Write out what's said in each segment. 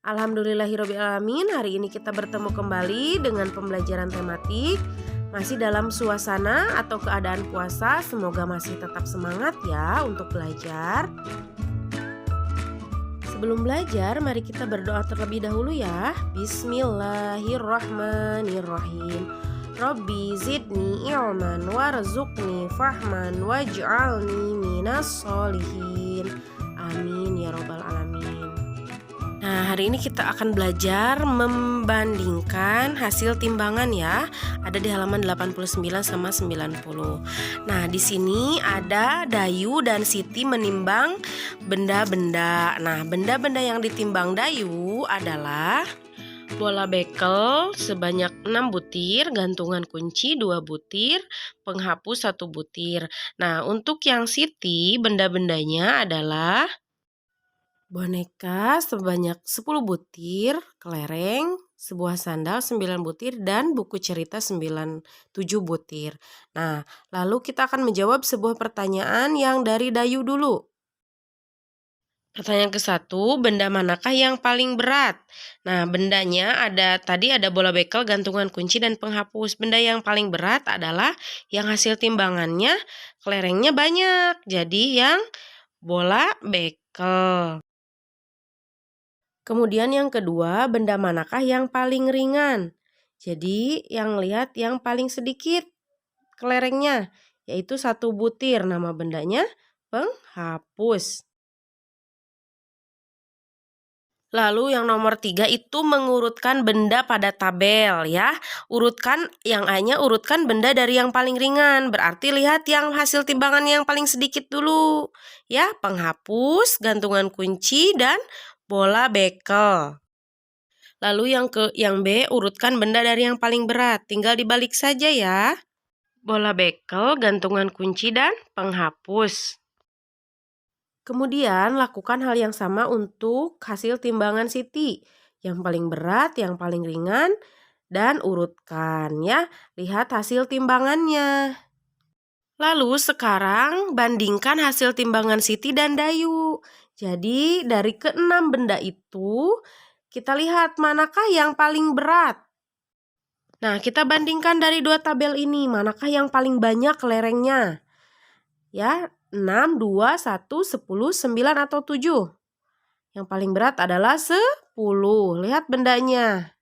Alhamdulillahirobbilalamin, hari ini kita bertemu kembali dengan pembelajaran tematik. Masih dalam suasana atau keadaan puasa, semoga masih tetap semangat ya untuk belajar. Sebelum belajar, mari kita berdoa terlebih dahulu ya. Bismillahirrahmanirrahim. Rabbi zidni ilman warzuqni fahman waj'alni minas solihin. Amin ya robbal alamin. Nah, hari ini kita akan belajar membandingkan hasil timbangan ya. Ada di halaman 89 sama 90. Nah, di sini ada Dayu dan Siti menimbang benda-benda. Nah, benda-benda yang ditimbang Dayu adalah bola bekel sebanyak 6 butir, gantungan kunci 2 butir, penghapus 1 butir. Nah, untuk yang Siti, benda-bendanya adalah boneka sebanyak 10 butir, kelereng, sebuah sandal 9 butir, dan buku cerita 7 butir. Nah, lalu kita akan menjawab sebuah pertanyaan yang dari Dayu dulu. Pertanyaan ke-1, benda manakah yang paling berat? Nah, bendanya tadi ada bola bekel, gantungan kunci, dan penghapus. Benda yang paling berat adalah yang hasil timbangannya kelerengnya banyak. Jadi yang bola bekel. Kemudian yang kedua, benda manakah yang paling ringan? Jadi yang lihat yang paling sedikit kelerengnya, yaitu 1 butir. Nama bendanya penghapus. Lalu yang nomor 3 itu mengurutkan benda pada tabel ya. Urutkan benda dari yang paling ringan. Berarti lihat yang hasil timbangan yang paling sedikit dulu. Ya, penghapus, gantungan kunci, dan bola bekel. Lalu yang B, urutkan benda dari yang paling berat. Tinggal dibalik saja ya. Bola bekel, gantungan kunci, dan penghapus. Kemudian lakukan hal yang sama untuk hasil timbangan Siti. Yang paling berat, yang paling ringan, dan urutkan ya. Lihat hasil timbangannya. Lalu sekarang bandingkan hasil timbangan Siti dan Dayu. Jadi dari ke-6 benda itu, kita lihat manakah yang paling berat. Nah, kita bandingkan dari 2 tabel ini, manakah yang paling banyak kelerengnya. Ya, 6, 2, 1, 10, 9, atau 7. Yang paling berat adalah 10. Lihat bendanya,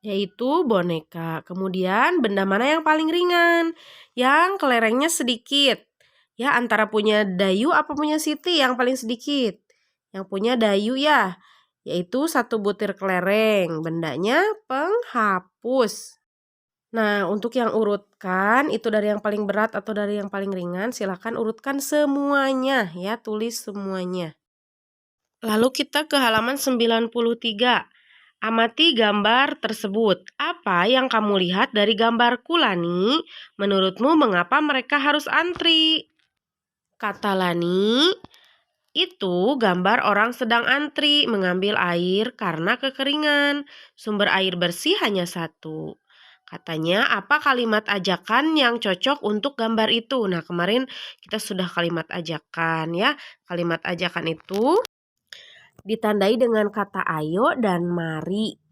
yaitu boneka. Kemudian benda mana yang paling ringan? Yang kelerengnya sedikit. Ya, antara punya Dayu apa punya Siti yang paling sedikit? Yang punya Dayu ya, yaitu 1 butir kelereng. Bendanya penghapus. Nah, untuk yang urutkan, itu dari yang paling berat atau dari yang paling ringan, silakan urutkan semuanya ya, tulis semuanya. Lalu kita ke halaman 93. Amati gambar tersebut. Apa yang kamu lihat dari gambarku, Lani? Menurutmu mengapa mereka harus antri? Kata Lani, itu gambar orang sedang antri mengambil air karena kekeringan. Sumber air bersih hanya 1. Katanya, apa kalimat ajakan yang cocok untuk gambar itu? Nah, kemarin kita sudah kalimat ajakan ya. Kalimat ajakan itu ditandai dengan kata ayo dan mari.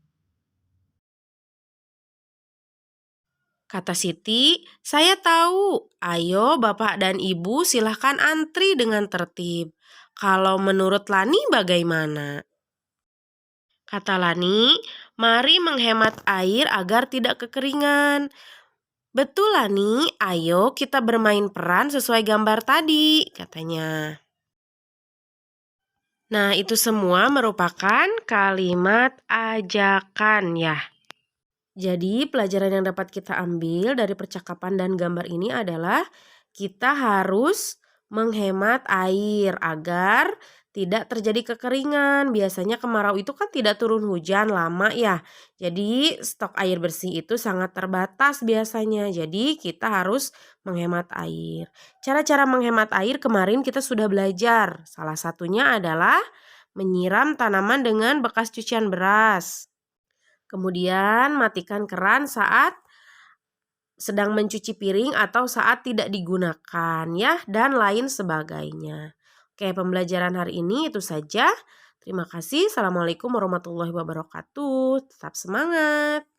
Kata Siti, saya tahu. Ayo Bapak dan Ibu silahkan antri dengan tertib. Kalau menurut Lani bagaimana? Kata Lani, mari menghemat air agar tidak kekeringan. Betul Lani, ayo kita bermain peran sesuai gambar tadi, katanya. Nah, itu semua merupakan kalimat ajakan ya. Jadi, pelajaran yang dapat kita ambil dari percakapan dan gambar ini adalah kita harus menghemat air agar tidak terjadi kekeringan. Biasanya kemarau itu kan tidak turun hujan lama ya. Jadi stok air bersih itu sangat terbatas biasanya. Jadi kita harus menghemat air. Cara-cara menghemat air kemarin kita sudah belajar. Salah satunya adalah menyiram tanaman dengan bekas cucian beras. Kemudian matikan keran saat sedang mencuci piring atau saat tidak digunakan ya, dan lain sebagainya. Oke, pembelajaran hari ini itu saja. Terima kasih. Assalamualaikum warahmatullahi wabarakatuh. Tetap semangat.